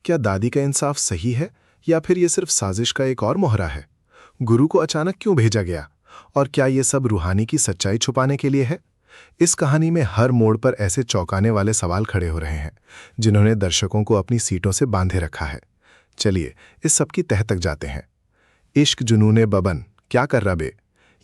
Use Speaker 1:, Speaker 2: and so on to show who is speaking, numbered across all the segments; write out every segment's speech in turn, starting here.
Speaker 1: क्या दादी का इंसाफ सही है या फिर ये सिर्फ साजिश का एक और मोहरा है? गुरु को अचानक क्यों भेजा गया? और क्या ये सब रूहानी की सच्चाई छुपाने के लिए है? इस कहानी में हर मोड़ पर ऐसे चौंकाने वाले सवाल खड़े हो रहे हैं जिन्होंने दर्शकों को अपनी सीटों से बांधे रखा है। चलिए इस सब की तह तक जाते हैं। इश्क जुनूने बबन क्या कर रहा बे?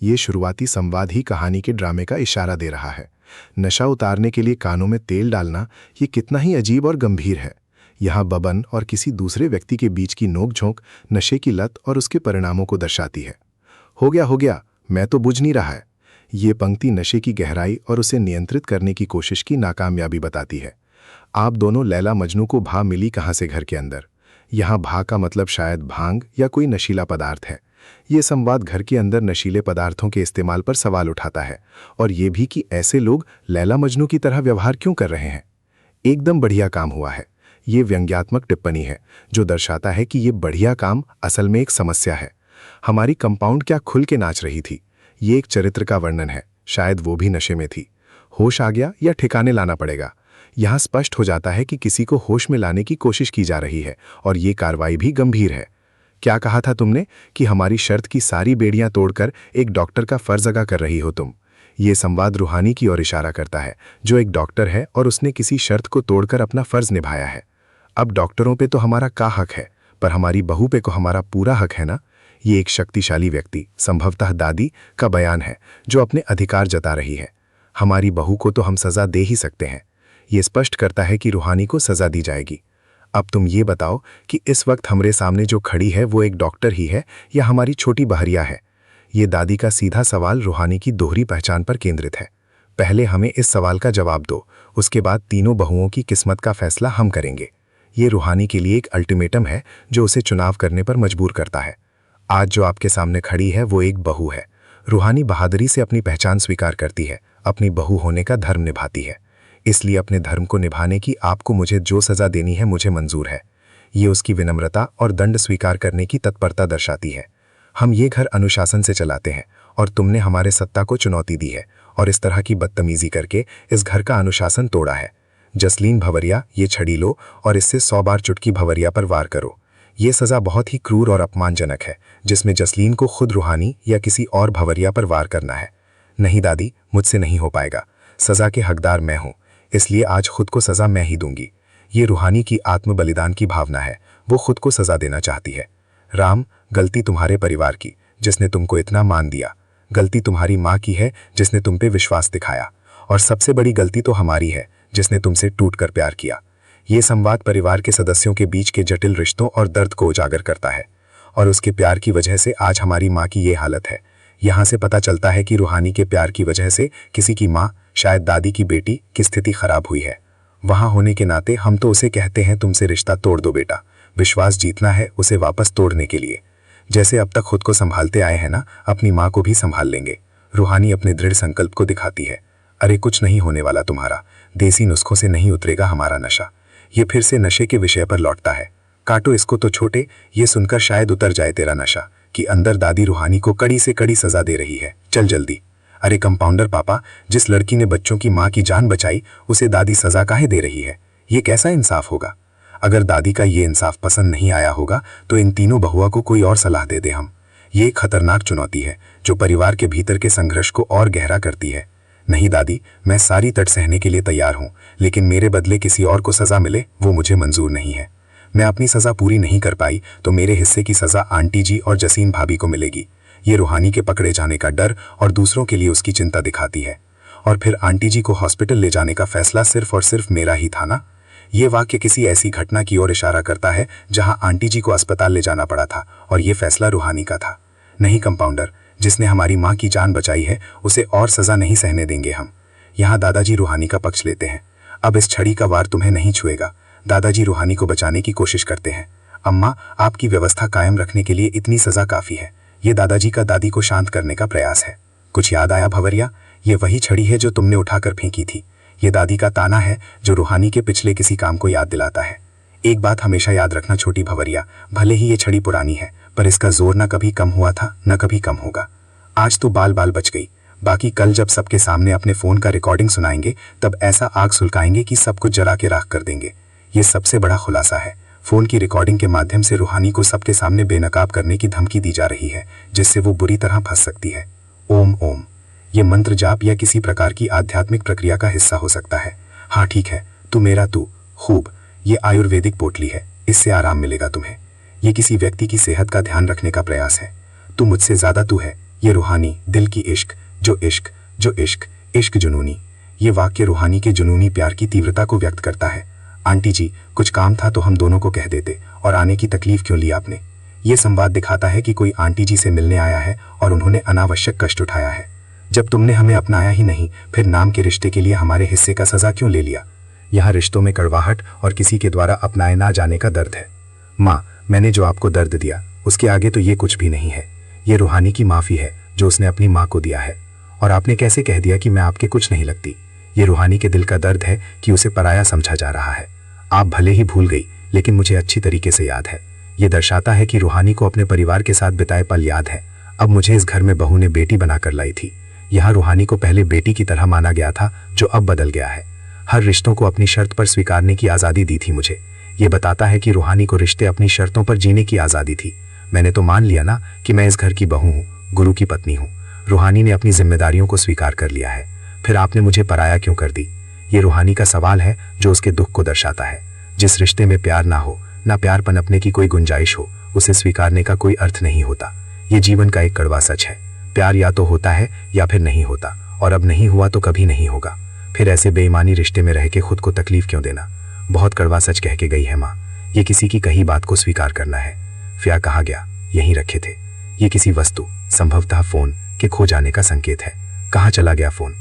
Speaker 1: ये शुरुआती संवाद ही कहानी के ड्रामे का इशारा दे रहा है। नशा उतारने के लिए कानों में तेल डालना ये कितना ही अजीब और गंभीर है। यहाँ बबन और किसी दूसरे व्यक्ति के बीच की नोकझोंक नशे की लत और उसके परिणामों को दर्शाती है। हो गया, मैं तो बुझ नहीं रहा है। ये पंक्ति नशे की गहराई और उसे नियंत्रित करने की कोशिश की नाकामयाबी बताती है। आप दोनों लैला मजनू को भा मिली कहाँ से घर के अंदर? यहाँ भा का मतलब शायद भांग या कोई नशीला पदार्थ है। ये संवाद घर के अंदर नशीले पदार्थों के इस्तेमाल पर सवाल उठाता है और ये भी कि ऐसे लोग लैला मजनू की तरह व्यवहार क्यों कर रहे हैं। एकदम बढ़िया काम हुआ है। ये व्यंग्यात्मक टिप्पणी है जो दर्शाता है कि ये बढ़िया काम असल में एक समस्या है। हमारी कंपाउंड क्या खुल के नाच रही थी? ये एक चरित्र का वर्णन है। शायद वो भी नशे में थी। होश आ गया या ठिकाने लाना पड़ेगा। यहाँ स्पष्ट हो जाता है कि किसी को होश में लाने की कोशिश की जा रही है और ये कार्रवाई भी गंभीर है। क्या कहा था तुमने कि हमारी शर्त की सारी बेड़ियां तोड़कर एक डॉक्टर का फर्ज अदा कर रही हो तुम? ये संवाद रूहानी की ओर इशारा करता है जो एक डॉक्टर है और उसने किसी शर्त को तोड़कर अपना फर्ज निभाया है। अब डॉक्टरों पे तो हमारा का हक है, पर हमारी बहू पे को हमारा पूरा हक है ना? ये एक शक्तिशाली व्यक्ति, संभवतः दादी, का बयान है जो अपने अधिकार जता रही है। हमारी बहू को तो हम सजा दे ही सकते हैं। ये स्पष्ट करता है कि रूहानी को सजा दी जाएगी। अब तुम ये बताओ कि इस वक्त हमारे सामने जो खड़ी है वो एक डॉक्टर ही है या हमारी छोटी बहरिया है? ये दादी का सीधा सवाल रूहानी की दोहरी पहचान पर केंद्रित है। पहले हमें इस सवाल का जवाब दो, उसके बाद तीनों बहुओं की किस्मत का फैसला हम करेंगे। ये रूहानी के लिए एक अल्टीमेटम है जो उसे चुनाव करने पर मजबूर करता है। आज जो आपके सामने खड़ी है वो एक बहू है। रूहानी बहादुरी से अपनी पहचान स्वीकार करती है, अपनी बहू होने का धर्म निभाती है। इसलिए अपने धर्म को निभाने की आपको मुझे जो सजा देनी है मुझे मंजूर है। ये उसकी विनम्रता और दंड स्वीकार करने की तत्परता दर्शाती है। हम ये घर अनुशासन से चलाते हैं और तुमने हमारे सत्ता को चुनौती दी है और इस तरह की बदतमीजी करके इस घर का अनुशासन तोड़ा है। जसलीन भवरिया, ये छड़ी लो और इससे 100 बार चुटकी भवरिया पर वार करो। ये सज़ा बहुत ही क्रूर और अपमानजनक है जिसमें जसलीन को खुद रूहानी या किसी और भवरिया पर वार करना है। नहीं दादी, मुझसे नहीं हो पाएगा। सज़ा के हकदार मैं हूँ, इसलिए आज खुद को सज़ा मैं ही दूंगी। ये रूहानी की आत्म बलिदान की भावना है। वो खुद को सज़ा देना चाहती है। राम, गलती तुम्हारे परिवार की जिसने तुमको इतना मान दिया। गलती तुम्हारी माँ की है जिसने तुम पे विश्वास दिखाया। और सबसे बड़ी गलती तो हमारी है जिसने तुमसे टूटकर प्यार किया। ये संवाद परिवार के सदस्यों के बीच के जटिल रिश्तों और दर्द को उजागर करता है और उसके प्यार की वजह से आज हमारी माँ की ये हालत है। यहाँ से पता चलता है कि रूहानी के प्यार की वजह से किसी की माँ, शायद दादी की बेटी, की स्थिति खराब हुई है। वहाँ होने के नाते हम तो उसे कहते हैं तुमसे रिश्ता तोड़ दो बेटा। विश्वास जीतना है उसे वापस तोड़ने के लिए। जैसे अब तक खुद को संभालते आए हैं ना, अपनी माँ को भी संभाल लेंगे। रूहानी अपने दृढ़ संकल्प को दिखाती है। अरे कुछ नहीं होने वाला तुम्हारा। देसी नुस्खों से नहीं उतरेगा हमारा नशा। ये फिर से नशे के विषय पर लौटता है। काटो इसको तो छोटे, ये सुनकर शायद उतर जाए तेरा नशा कि अंदर दादी रूहानी को कड़ी से कड़ी सजा दे रही है। चल जल्दी। अरे कंपाउंडर पापा, जिस लड़की ने बच्चों की माँ की जान बचाई उसे दादी सजा काहे दे रही है? ये कैसा इंसाफ होगा? अगर दादी का ये इंसाफ पसंद नहीं आया होगा तो इन तीनों बहुआ को कोई और सलाह दे दे हम। ये एक खतरनाक चुनौती है जो परिवार के भीतर के संघर्ष को और गहरा करती है। नहीं दादी, मैं सारी तट सहने के लिए तैयार हूँ, लेकिन मेरे बदले किसी और को सजा मिले वो मुझे मंजूर नहीं है। मैं अपनी सजा पूरी नहीं कर पाई तो मेरे हिस्से की सजा आंटी जी और जसीन भाभी को मिलेगी। ये रूहानी के पकड़े जाने का डर और दूसरों के लिए उसकी चिंता दिखाती है। और फिर आंटी जी को हॉस्पिटल ले जाने का फैसला सिर्फ और सिर्फ मेरा ही था ना? ये वाक्य किसी ऐसी घटना की ओर इशारा करता है जहां आंटी जी को अस्पताल ले जाना पड़ा था और ये फैसला रूहानी का था। नहीं कंपाउंडर, जिसने हमारी माँ की जान बचाई है उसे और सजा नहीं सहने देंगे हम। यहाँ दादाजी रूहानी का पक्ष लेते हैं। अब इस छड़ी का वार तुम्हें नहीं छुएगा। दादाजी रूहानी को बचाने की कोशिश करते हैं। अम्मा, आपकी व्यवस्था कायम रखने के लिए इतनी सजा काफी है। ये दादाजी का दादी को शांत करने का प्रयास है। कुछ याद आया भवरिया? ये वही छड़ी है जो तुमने उठाकर फेंकी थी। ये दादी का ताना है जो रूहानी के पिछले किसी काम को याद दिलाता है। एक बात हमेशा याद रखना छोटी भवरिया, भले ही ये छड़ी पुरानी है पर इसका जोर न कभी कम हुआ था न कभी कम होगा। आज तो बाल बाल बच गई, बाकी कल जब सबके सामने अपने फोन का रिकॉर्डिंग सुनाएंगे तब ऐसा आग सुलगाएंगे कि सब कुछ जला के राख कर देंगे। ये सबसे बड़ा खुलासा है।
Speaker 2: फोन की रिकॉर्डिंग के माध्यम से रूहानी को सबके सामने बेनकाब करने की धमकी दी जा रही है, जिससे वो बुरी तरह फंस सकती है। ओम ओम ये मंत्र जाप या किसी प्रकार की आध्यात्मिक प्रक्रिया का हिस्सा हो सकता है। हाँ ठीक है, तू मेरा तू खूब, ये आयुर्वेदिक पोटली है, इससे आराम मिलेगा तुम्हें। ये किसी व्यक्ति की सेहत का ध्यान रखने का प्रयास है। तू मुझसे ज्यादा तू है, ये रूहानी दिल की इश्क, जो इश्क जो इश्क इश्क जुनूनी। ये वाक्य रूहानी के जुनूनी प्यार की तीव्रता को व्यक्त करता है। आंटी जी, कुछ काम था तो हम दोनों को कह देते, और आने की तकलीफ क्यों ली आपने। ये संवाद दिखाता है कि कोई आंटी जी से मिलने आया है और उन्होंने अनावश्यक कष्ट उठाया है। जब तुमने हमें अपनाया ही नहीं, फिर नाम के रिश्ते के लिए हमारे हिस्से का सजा क्यों ले लिया। यहाँ रिश्तों में कड़वाहट और किसी के द्वारा अपनाए ना जाने का दर्द है। माँ, मैंने जो आपको दर्द दिया उसके आगे तो ये कुछ भी नहीं है। ये रूहानी की माफ़ी है जो उसने अपनी माँ को दिया है। और आपने कैसे कह दिया कि मैं आपके कुछ नहीं लगती। ये रूहानी के दिल का दर्द है कि उसे पराया समझा जा रहा है। आप भले ही भूल गई, लेकिन मुझे अच्छी तरीके से याद है। ये दर्शाता है कि रूहानी को अपने परिवार के साथ बिताए पल याद है। अब मुझे इस घर में बहू ने बेटी बनाकर लाई थी। यहाँ रूहानी को पहले बेटी की तरह माना गया था, जो अब बदल गया है। हर रिश्तों को अपनी शर्त पर स्वीकारने की आज़ादी दी थी मुझे। ये बताता है कि रूहानी को रिश्ते अपनी शर्तों पर जीने की आज़ादी थी। मैंने तो मान लिया ना कि मैं इस घर की बहू हूँ, गुरु की पत्नी हूँ। रूहानी ने अपनी जिम्मेदारियों को स्वीकार कर लिया है, फिर आपने मुझे पराया क्यों कर दी। ये रूहानी का सवाल है जो उसके दुख को दर्शाता है। जिस रिश्ते में प्यार ना हो, ना प्यार पनपने की कोई गुंजाइश हो, उसे स्वीकारने का कोई अर्थ नहीं होता। ये जीवन का एक कड़वा सच है। प्यार या तो होता है या फिर नहीं होता, और अब नहीं हुआ तो कभी नहीं होगा। फिर ऐसे बेईमानी रिश्ते में रह के खुद को तकलीफ क्यों देना। बहुत कड़वा सच कह के गई है माँ। ये किसी की कही बात को स्वीकार करना है। क्या कहा गया, यहीं रखे थे। ये किसी वस्तु, संभवतः फोन के खो जाने का संकेत है। कहाँ चला गया फोन।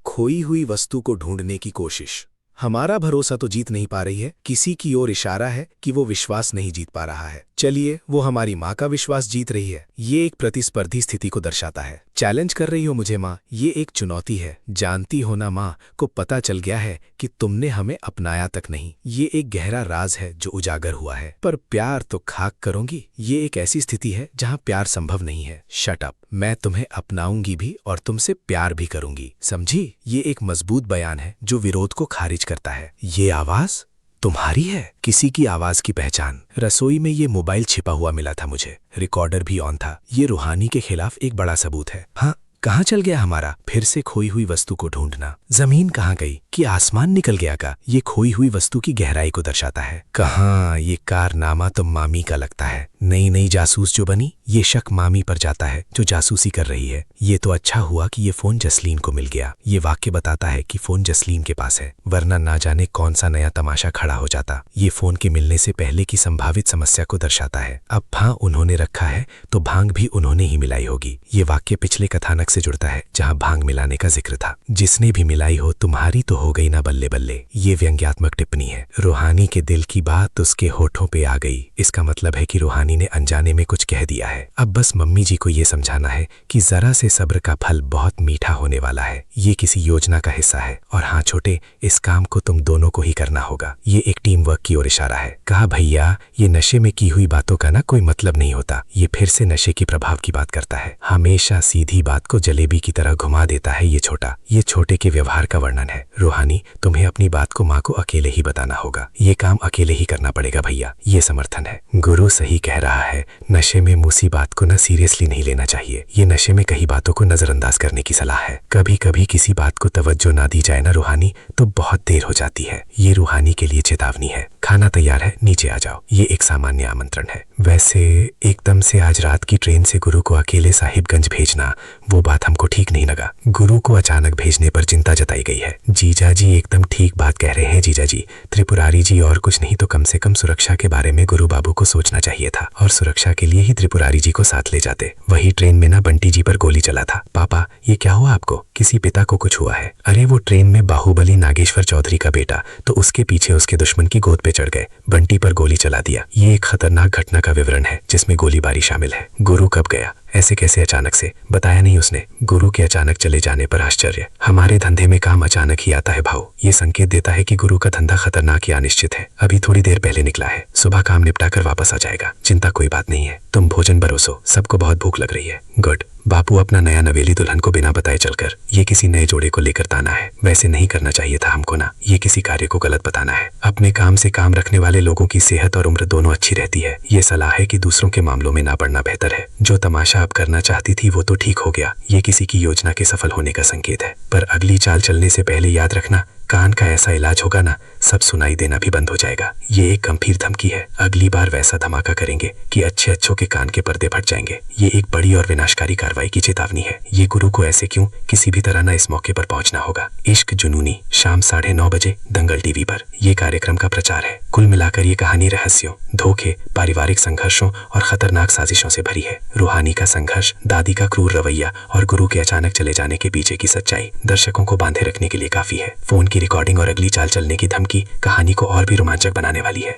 Speaker 1: खोई हुई वस्तु को ढूंढने की कोशिश। हमारा भरोसा तो जीत नहीं पा रही है, किसी की ओर इशारा है कि वो विश्वास नहीं जीत पा रहा है। चलिए, वो हमारी माँ का विश्वास जीत रही है। ये एक प्रतिस्पर्धी स्थिति को दर्शाता है। चैलेंज कर रही हो मुझे माँ, ये एक चुनौती है। जानती हो ना माँ, को पता चल गया है कि तुमने हमें अपनाया तक नहीं। ये एक गहरा राज है जो उजागर हुआ है, पर प्यार तो खाक करोगी। ये एक ऐसी स्थिति है जहाँ प्यार संभव नहीं है। शट अप, मैं तुम्हें अपनाऊंगी भी और तुमसे प्यार भी करूंगी, समझी। ये एक मजबूत बयान है जो विरोध को खारिज करता है। ये आवाज तुम्हारी है, किसी की आवाज की पहचान। रसोई में ये मोबाइल छिपा हुआ मिला था मुझे, रिकॉर्डर भी ऑन था। ये रूहानी के खिलाफ एक बड़ा सबूत है। हाँ, कहाँ चल गया हमारा फिर से खोई हुई वस्तु को ढूंढना। जमीन कहाँ गई कि आसमान निकल गया का। ये खोई हुई वस्तु की गहराई को दर्शाता है। कहाँ ये कारनामा तो मामी का लगता है। नई नई जासूस जो बनी, ये शक मामी पर जाता है जो जासूसी कर रही है। ये तो अच्छा हुआ कि ये फोन जसलीन को मिल गया। ये वाक्य बताता है कि फोन जसलीन के पास है, वरना ना जाने कौन सा नया तमाशा खड़ा हो जाता। ये फोन के मिलने से पहले की संभावित समस्या को दर्शाता है। अब हाँ उन्होंने रखा है तो भांग भी उन्होंने ही मिलाई होगी। ये वाक्य पिछले कथानक से जुड़ता है जहाँ भांग मिलाने का जिक्र था। जिसने भी मिलाई हो तुम्हारी तो हो गई ना बल्ले बल्ले। ये व्यंग्यात्मक टिप्पणी है। रूहानी के दिल की बात उसके होठों पे आ गई। इसका मतलब है कि रूहानी ने अनजाने में कुछ कह दिया है। अब बस मम्मी जी को ये समझाना है कि जरा से सब्र का फल बहुत मीठा होने वाला है। ये किसी योजना का हिस्सा है। और हाँ छोटे, इस काम को तुम दोनों को ही करना होगा। ये एक टीम वर्क की ओर इशारा है। कहा भैया, ये नशे में की हुई बातों का ना कोई मतलब नहीं होता। ये फिर से नशे के प्रभाव की बात करता है। हमेशा सीधी बात को जलेबी की तरह घुमा देता है ये छोटा। ये छोटे के व्यवहार का वर्णन है। रूहानी, तुम्हें अपनी बात को माँ को अकेले ही बताना होगा। ये काम अकेले ही करना पड़ेगा भैया। ये समर्थन है। गुरु सही कह रहा है। नशे में मूसी बात को ना सीरियसली नहीं लेना चाहिए। ये नशे में कई बातों को नजरअंदाज करने की सलाह है। कभी कभी किसी बात को तवज्जो ना दी जाए ना रूहानी, तो बहुत देर हो जाती है। ये रूहानी के लिए चेतावनी है। खाना तैयार है, नीचे आ जाओ। ये एक सामान्य आमंत्रण है। वैसे एकदम से आज रात की ट्रेन से गुरु को अकेले साहिबगंज भेजना, वो बात हमको ठीक नहीं लगा। गुरु को अचानक भेजने पर चिंता जताई गई है। जीजा जी एकदम ठीक बात कह रहे हैं जीजा जी। त्रिपुरारी जी और कुछ नहीं तो कम से कम सुरक्षा के बारे में गुरु बाबू को सोचना चाहिए था, और सुरक्षा के लिए ही त्रिपुरारी जी को साथ ले जाते। वही ट्रेन में ना बंटी जी पर गोली चला था। पापा, ये क्या हुआ आपको? किसी पिता को कुछ हुआ है? अरे वो ट्रेन में बाहुबली नागेश्वर चौधरी का बेटा, तो उसके पीछे उसके दुश्मन की गोद पे चढ़ गए, बंटी पर गोली चला दिया। ये एक खतरनाक घटना का विवरण है जिसमें गोलीबारी शामिल है। गुरु कब गया? ऐसे कैसे अचानक से? बताया नहीं उसने। गुरु के अचानक चले जाने पर आश्चर्य। हमारे धंधे में काम अचानक ही आता है भाऊ। ये संकेत देता है कि गुरु का धंधा खतरनाक या अनिश्चित है। अभी थोड़ी देर पहले निकला है, सुबह काम निपटा कर वापस आ जाएगा। चिंता कोई बात नहीं है, तुम भोजन बरोसो, सबको बहुत भूख लग रही है।
Speaker 2: गुड। बापू अपना नया नवेली दुल्हन को बिना बताए चलकर ये किसी नए जोड़े को लेकर ताना है। वैसे नहीं करना चाहिए था हमको ना, ये किसी कार्य को गलत बताना है। अपने काम से काम रखने वाले लोगों की सेहत और उम्र दोनों अच्छी रहती है। ये सलाह है कि दूसरों के मामलों में ना पड़ना बेहतर है। जो तमाशा आप करना चाहती थी वो तो ठीक हो गया, ये किसी की योजना के सफल होने का संकेत है। पर अगली चाल चलने से पहले याद रखना, कान का ऐसा इलाज होगा ना, सब सुनाई देना भी बंद हो जाएगा। ये एक गंभीर धमकी है। अगली बार वैसा धमाका करेंगे कि अच्छे अच्छों के कान के पर्दे फट जाएंगे। ये एक बड़ी और विनाशकारी कार्रवाई की चेतावनी है। ये गुरु को ऐसे क्यों, किसी भी तरह ना इस मौके पर पहुंचना होगा। इश्क जुनूनी, शाम 9:30 बजे दंगल टीवी पर। ये कार्यक्रम का प्रचार है। कुल मिलाकर ये कहानी रहस्यों, धोखे, पारिवारिक संघर्षों और खतरनाक साजिशों से भरी है। रूहानी का संघर्ष, दादी का क्रूर रवैया और गुरु के अचानक चले जाने के पीछे की सच्चाई दर्शकों को बांधे रखने के लिए काफी है। फोन की रिकॉर्डिंग और अगली चाल चलने की धमकी कहानी को और भी रोमांचक बनाने वाली है।